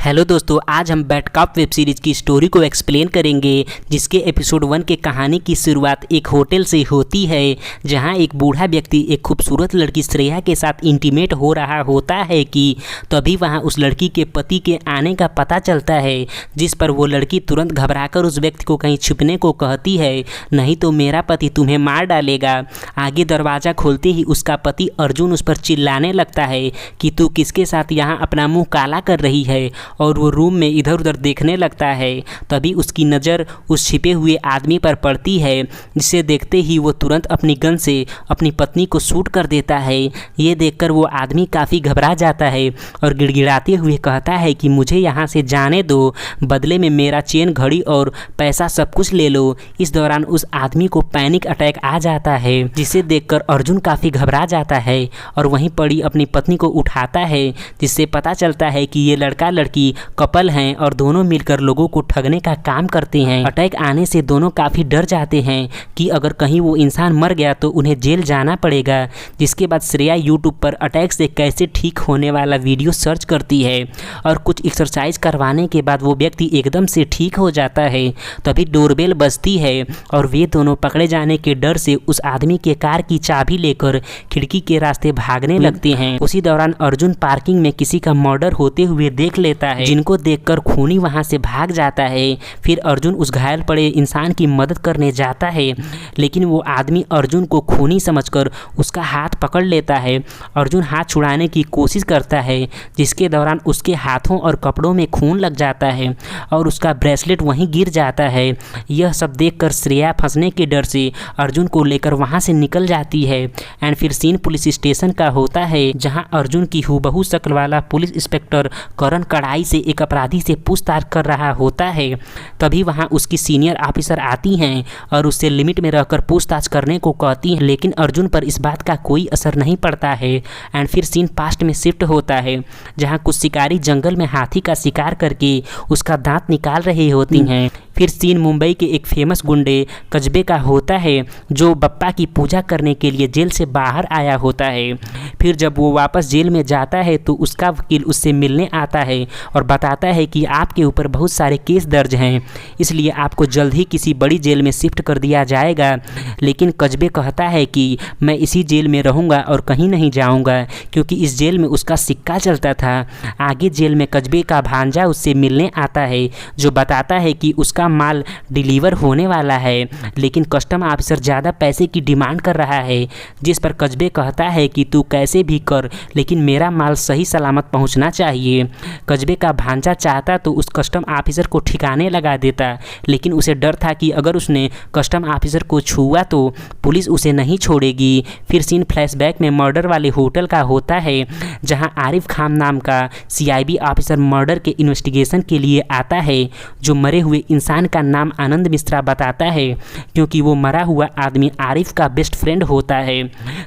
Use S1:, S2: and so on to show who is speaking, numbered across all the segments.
S1: Hello दोस्तों, आज हम बैड कॉप वेब सीरीज़ की स्टोरी को एक्सप्लेन करेंगे, जिसके एपिसोड 1 के कहानी की शुरुआत एक होटल से होती है, जहां एक बूढ़ा व्यक्ति एक खूबसूरत लड़की श्रेया के साथ इंटीमेट हो रहा होता है कि तभी वहां उस लड़की के पति के आने का पता चलता है, जिस पर वो लड़की तुरंत घबराकर उस व्यक्ति को कहीं छुपने को कहती है, नहीं तो मेरा पति तुम्हें मार डालेगा। आगे दरवाज़ा खोलते ही उसका पति अर्जुन उस पर चिल्लाने लगता है कि तू किसके साथ यहाँ अपना मुँह काला कर रही है, और वो रूम में इधर उधर देखने लगता है। तभी उसकी नज़र उस छिपे हुए आदमी पर पड़ती है, जिसे देखते ही वो तुरंत अपनी गन से अपनी पत्नी को शूट कर देता है। ये देखकर वो आदमी काफ़ी घबरा जाता है और गिड़गिड़ाते हुए कहता है कि मुझे यहाँ से जाने दो, बदले में मेरा चेन, घड़ी और पैसा सब कुछ ले लो। इस दौरान उस आदमी को पैनिक अटैक आ जाता है, जिसे देखकर अर्जुन काफ़ी घबरा जाता है और वहीं पड़ी अपनी पत्नी को उठाता है, जिससे पता चलता है कि ये लड़का लड़की कपल हैं और दोनों मिलकर लोगों को ठगने का काम करते हैं। अटैक आने से दोनों काफ़ी डर जाते हैं कि अगर कहीं वो इंसान मर गया तो उन्हें जेल जाना पड़ेगा। जिसके बाद श्रेया यूट्यूब पर अटैक से कैसे ठीक होने वाला वीडियो सर्च करती है और कुछ एक्सरसाइज करवाने के बाद वो व्यक्ति एकदम से ठीक हो जाता है। तभी डोरबेल बजती है और वे दोनों पकड़े जाने के डर से उस आदमी के कार की चाबी लेकर खिड़की के रास्ते भागने लगते हैं। उसी दौरान अर्जुन पार्किंग में किसी का मर्डर होते हुए देख लेता है, जिनको देखकर खूनी वहां से भाग जाता है। फिर अर्जुन उस घायल पड़े इंसान की मदद करने जाता है, लेकिन वो आदमी अर्जुन को खूनी समझकर उसका हाथ पकड़ लेता है। अर्जुन हाथ छुड़ाने की कोशिश करता है, जिसके दौरान उसके हाथों और कपड़ों में खून लग जाता है और उसका ब्रेसलेट वहीं गिर जाता है। यह सब देखकर श्रेया फंसने के डर से अर्जुन को लेकर वहां से निकल जाती है। एंड फिर सीन पुलिस स्टेशन का होता है, जहां अर्जुन की हूबहू शक्ल वाला पुलिस इंस्पेक्टर करण कड़ाई से एक अपराधी से पूछताछ कर रहा होता है। तभी वहां उसकी सीनियर ऑफिसर आती हैं और उससे लिमिट में रहकर पूछताछ करने को कहती हैं, लेकिन अर्जुन पर इस बात का कोई असर नहीं पड़ता है। एंड फिर सीन पास्ट में शिफ्ट होता है, जहां कुछ शिकारी जंगल में हाथी का शिकार करके उसका दांत निकाल रहे होती हैं। फिर सीन मुंबई के एक फेमस गुंडे कस्बे का होता है, जो बप्पा की पूजा करने के लिए जेल से बाहर आया होता है। फिर जब वो वापस जेल में जाता है तो उसका वकील उससे मिलने आता है और बताता है कि आपके ऊपर बहुत सारे केस दर्ज हैं, इसलिए आपको जल्द ही किसी बड़ी जेल में शिफ्ट कर दिया जाएगा। लेकिन कस्बे कहता है कि मैं इसी जेल में रहूँगा और कहीं नहीं जाऊँगा, क्योंकि इस जेल में उसका सिक्का चलता था। आगे जेल में कस्बे का भांजा उससे मिलने आता है, जो बताता है कि उसका माल डिलीवर होने वाला है, लेकिन कस्टम ऑफिसर ज़्यादा पैसे की डिमांड कर रहा है। जिस पर कस्बे कहता है कि तू कैसे भी कर, लेकिन मेरा माल सही सलामत पहुंचना चाहिए। कस्बे का भांजा चाहता तो उस कस्टम ऑफिसर को ठिकाने लगा देता, लेकिन उसे डर था कि अगर उसने कस्टम ऑफिसर को छुआ तो पुलिस उसे नहीं छोड़ेगी। फिर सीन फ्लैशबैक में मर्डर वाले होटल का होता है, जहां आरिफ खान नाम का CIB ऑफिसर मर्डर के इन्वेस्टिगेशन के लिए आता है, जो मरे हुए इंसान का नाम आनंद मिश्रा बताता है, क्योंकि वो मरा हुआ आदमी आरिफ का बेस्ट फ्रेंड होता है।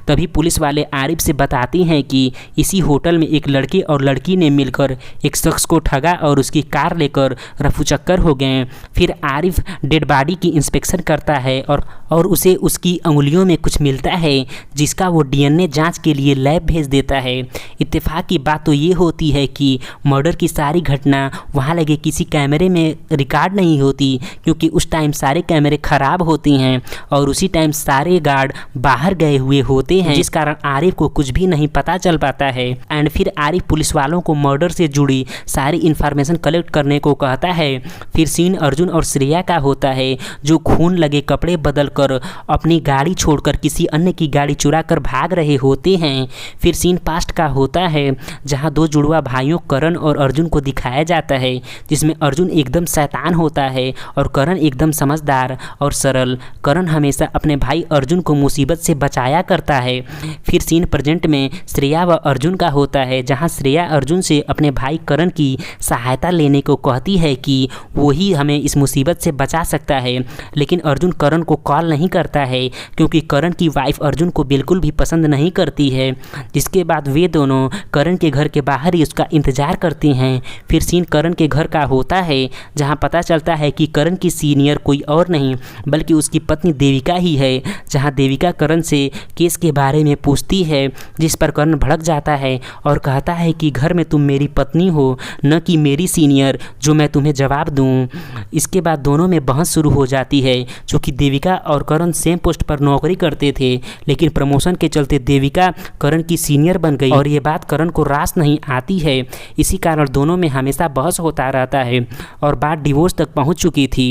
S1: तभी पुलिस वाले आरिफ से बताती हैं कि इसी होटल में एक लड़के और लड़की ने मिलकर एक शख्स को ठगा और उसकी कार लेकर रफूचक्कर हो गए। फिर आरिफ डेड बॉडी की इंस्पेक्शन करता है और उसे उसकी अंगुलियों में कुछ मिलता है, जिसका वो DNA जांच के लिए लैब भेज देता है। इत्तेफाक की बात तो ये होती है कि मर्डर की सारी घटना वहाँ लगे किसी कैमरे में रिकॉर्ड नहीं होती, क्योंकि उस टाइम सारे कैमरे ख़राब होते हैं और उसी टाइम सारे गार्ड बाहर गए हुए होते हैं, जिस कारण आरिफ को कुछ भी नहीं पता चल पाता है। एंड फिर आरिफ पुलिस वालों को मर्डर से जुड़ी सारी इन्फॉर्मेशन कलेक्ट करने को कहता है। फिर सीन अर्जुन और श्रेया का होता है, जो खून लगे कपड़े बदल कर अपनी गाड़ी छोड़कर किसी अन्य की गाड़ी चुरा कर भाग रहे होते हैं। फिर सीन पास्ट का होता है, जहाँ दो जुड़वा भाइयों करण और अर्जुन को दिखाया जाता है, जिसमें अर्जुन एकदम शैतान होता है और करण एकदम समझदार और सरल। करण हमेशा अपने भाई अर्जुन को मुसीबत से बचाया करता है। फिर सीन प्रेजेंट में श्रेया व अर्जुन का होता है, जहां श्रेया अर्जुन से अपने भाई करण की सहायता लेने को कहती है कि वो ही हमें इस मुसीबत से बचा सकता है, लेकिन अर्जुन करण को कॉल नहीं करता है, क्योंकि करण की वाइफ अर्जुन को बिल्कुल भी पसंद नहीं करती है। जिसके बाद वे दोनों करण के घर के बाहर ही उसका इंतज़ार करते हैं। फिर सीन करण के घर का होता है, जहाँ पता चलता है कि करण की सीनियर कोई और नहीं बल्कि उसकी पत्नी देविका ही है। जहां देविका करण से केस के बारे में पूछती है, जिस पर करण भड़क जाता है और कहता है कि घर में तुम मेरी पत्नी हो, न कि मेरी सीनियर, जो मैं तुम्हें जवाब दूं। इसके बाद दोनों में बहस शुरू हो जाती है। चूँकि देविका और करण सेम पोस्ट पर नौकरी करते थे, लेकिन प्रमोशन के चलते देविका करण की सीनियर बन गई और ये बात करण को रास नहीं आती है। इसी कारण दोनों में हमेशा बहस होता रहता है और बात डिवोर्स तक पहुंच चुकी थी।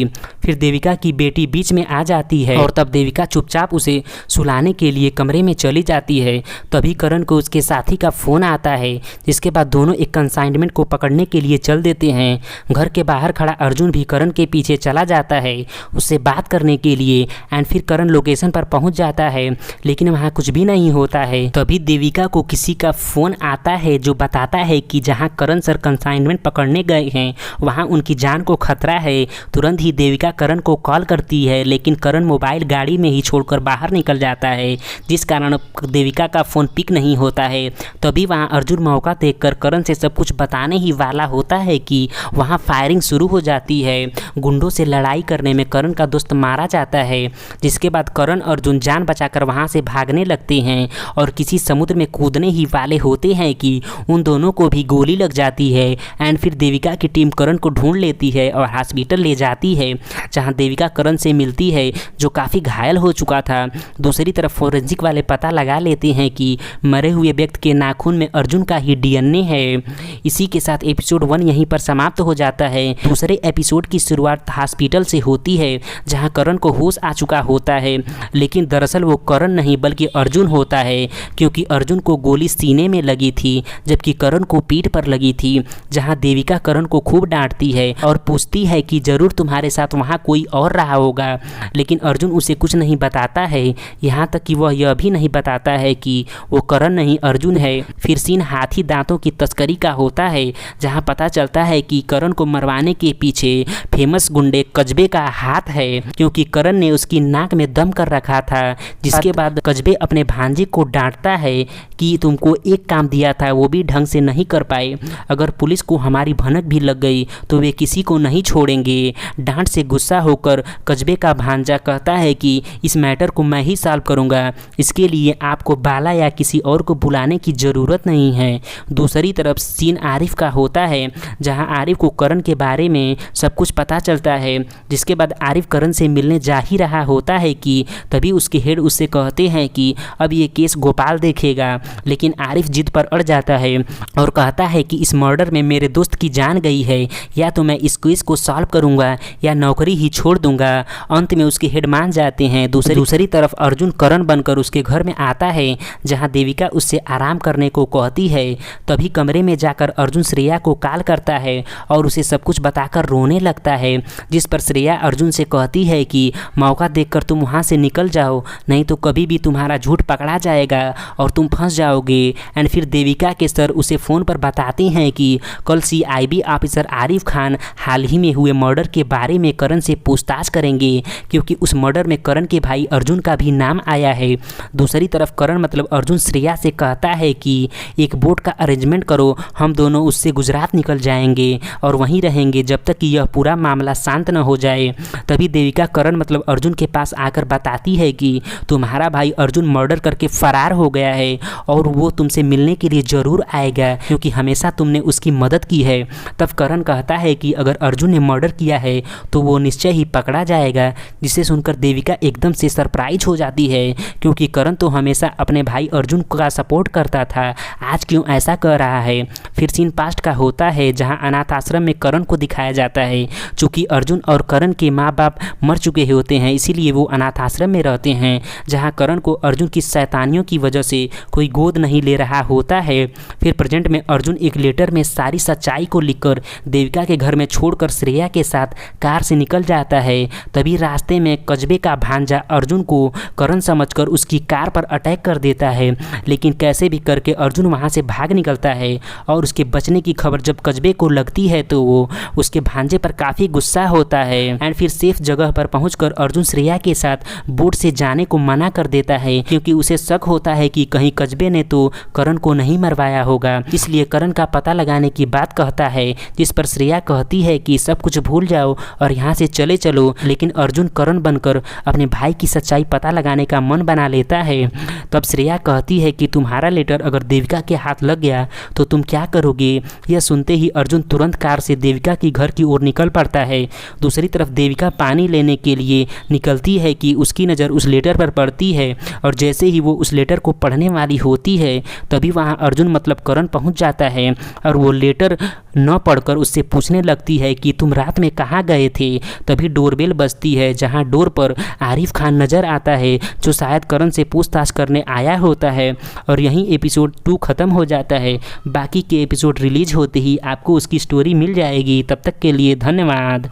S1: फिर देविका की बेटी बीच में आ जाती है और तब देविका चुपचाप उसे सुलाने के लिए कमरे में चली जाती है। तभी करण को उसके साथी का फ़ोन आता है, जिसके बाद दोनों एक कंसाइनमेंट को पकड़ने के लिए चल देते हैं। घर के बाहर खड़ा अर्जुन भी करण के पीछे चला जाता है उससे बात करने के लिए। एंड फिर करण लोकेशन पर पहुंच जाता है, लेकिन वहां कुछ भी नहीं होता है। तभी देविका को किसी का फ़ोन आता है जो बताता है कि जहां करण सर कंसाइनमेंट पकड़ने गए हैं वहां उनकी जान को खतरा है। तुरंत ही देविका करण को कॉल करती है, लेकिन करण मोबाइल गाड़ी में ही छोड़कर बाहर निकल जाता है, जिस कारण देविका का फ़ोन पिक नहीं होता है। तभी वहां अर्जुन मौका देखकर करण से सब कुछ बताने ही वाला होता है कि वहां फायरिंग शुरू हो जाती है। गुंडों से लड़ाई करने में करण का दोस्त मारा जाता है, जिसके बाद करण अर्जुन जान बचाकर वहां से भागने लगते हैं और किसी समुद्र में कूदने ही वाले होते हैं कि उन दोनों को भी गोली लग जाती है। एंड फिर देविका की टीम करण को ढूंढ लेती है और हॉस्पिटल ले जाती है, जहां देविका करण से मिलती है जो काफ़ी घायल हो चुका था। दूसरी तरफ फोरेंसिक वाले पता लगा लेते हैं कि मरे हुए व्यक्ति के नाखून में अर्जुन का ही डीएनए है। इसी के साथ एपिसोड 1 यहीं पर समाप्त हो जाता है। दूसरे एपिसोड की शुरुआत हॉस्पिटल से होती है, जहां करण को होश आ चुका होता है, लेकिन दरअसल वो करण नहीं बल्कि अर्जुन होता है, क्योंकि अर्जुन को गोली सीने में लगी थी जबकि करण को पीठ पर लगी थी। जहां देविका करण को खूब डांटती है और पूछती है कि जरूर तुम्हारे साथ वहां कोई और रहा होगा, लेकिन अर्जुन उसे कुछ नहीं बताता है। यहाँ तक कि वह यह भी नहीं बताता है कि वो करण नहीं अर्जुन है। फिर सीन हाथी दांतों की तस्करी का होता है, जहाँ पता चलता है कि करण को मरवाने के पीछे फेमस गुंडे कजबे का हाथ है, क्योंकि करण ने उसकी नाक में दम कर रखा था। जिसके बाद कजबे अपने भांजे को डांटता है कि तुमको एक काम दिया था वो भी ढंग से नहीं कर पाए, अगर पुलिस को हमारी भनक भी लग गई तो वे किसी को नहीं छोड़ेंगे। डांट से गुस्सा होकर कजबे का भांजा कहता है कि इस मैटर को मैं ही सॉल्व करूंगा, इसके लिए आपको बाला या किसी और को बुलाने की ज़रूरत नहीं है। दूसरी तरफ सीन आरिफ का होता है, जहां आरिफ को करण के बारे में सब कुछ पता चलता है। जिसके बाद आरिफ करण से मिलने जा ही रहा होता है कि तभी उसके हेड उससे कहते हैं कि अब ये केस गोपाल देखेगा, लेकिन आरिफ जिद पर अड़ जाता है और कहता है कि इस मर्डर में मेरे दोस्त की जान गई है, या तो मैं इस केस को सॉल्व करूंगा या नौकरी ही छोड़ दूंगा। अंत में उसके हेड मान जाते हैं। दूसरी तरफ अर्जुन करण बनकर उसके घर में आता है, जहां देविका उससे आराम करने को कहती है। तभी कमरे में जाकर अर्जुन श्रेया को कॉल करता है और उसे सब कुछ बताकर रोने लगता है, जिस पर श्रेया अर्जुन से कहती है कि मौका देखकर तुम वहां से निकल जाओ, नहीं तो कभी भी तुम्हारा झूठ पकड़ा जाएगा और तुम फंस जाओगे। एंड फिर देविका के सर उसे फ़ोन पर बताते हैं कि कल CIB ऑफिसर आरिफ खान हाल ही में हुए मर्डर के बारे में करण से पूछताछ करेंगे, क्योंकि उस मर्डर में करण के भाई अर्जुन का भी नाम आया है। दूसरी तरफ करण मतलब अर्जुन श्रेया से कहता है कि एक बोट का अरेंजमेंट करो, हम दोनों उससे गुजरात निकल जाएंगे और वहीं रहेंगे जब तक कि यह पूरा मामला शांत न हो जाए। तभी देविका करण मतलब अर्जुन के पास आकर बताती है कि तुम्हारा भाई अर्जुन मर्डर करके फरार हो गया है और वो तुमसे मिलने के लिए ज़रूर आएगा, क्योंकि हमेशा तुमने उसकी मदद की है। तब करण कहता है कि अगर अर्जुन ने मर्डर किया है तो वो निश्चय ही पकड़ा जाएगा, जिसे सुनकर देविका एकदम से सरप्राइज हो जाती है, क्योंकि करण तो हमेशा अपने भाई अर्जुन का सपोर्ट करता था, आज क्यों ऐसा कर रहा है। फिर सीन पास्ट का होता है, जहां अनाथ आश्रम में करण को दिखाया जाता है। चूँकि अर्जुन और करण के माँ बाप मर चुके होते हैं, इसीलिए वो अनाथ आश्रम में रहते हैं, जहाँ करण को अर्जुन की शैतानियों की वजह से कोई गोद नहीं ले रहा होता है। फिर प्रेजेंट में अर्जुन एक लेटर में सारी सच्चाई को लिखकर देविका के घर में छोड़कर श्रेया के साथ कार से निकल जाता है। तभी रास्ते में कजबे का भांजा अर्जुन को करण समझकर उसकी कार पर अटैक कर देता है, लेकिन कैसे भी करके अर्जुन वहां से भाग निकलता है और उसके बचने की खबर जब कजबे को लगती है तो वो उसके भांजे पर काफ़ी गुस्सा होता है। एंड फिर सेफ जगह पर पहुंचकर अर्जुन श्रेया के साथ बोट से जाने को मना कर देता है, क्योंकि उसे शक होता है कि कहीं कजबे ने तो करण को नहीं मरवाया होगा। इसलिए करण का पता लगाने की बात कहता है, जिस पर श्रेया कहती है कि सब कुछ भूल जाओ और यहाँ से चले चलो। लेकिन अर्जुन करण बनकर अपने भाई की सच्चाई पता लगाने का मन बना लेता है। तब श्रेया कहती है कि तुम्हारा लेटर अगर देविका के हाथ लग गया तो तुम क्या करोगे। यह सुनते ही अर्जुन तुरंत कार से देविका की घर की ओर निकल पड़ता है। दूसरी तरफ देविका पानी लेने के लिए निकलती है कि उसकी नज़र उस लेटर पर पड़ती है और जैसे ही वो उस लेटर को पढ़ने वाली होती है तभी वहाँ अर्जुन मतलब करण पहुँच जाता है और वो लेटर न पढ़कर उससे पूछने लगती है कि तुम रात में कहाँ गए थे। तभी डोरबेल बजती है जहाँ डोर पर आरिफ खान नज़र आता है जो शायद करण से पूछताछ करने आया होता है। और यहीं एपिसोड 2 ख़त्म हो जाता है। बाकी के एपिसोड रिलीज होते ही आपको उसकी स्टोरी मिल जाएगी। तब तक के लिए धन्यवाद।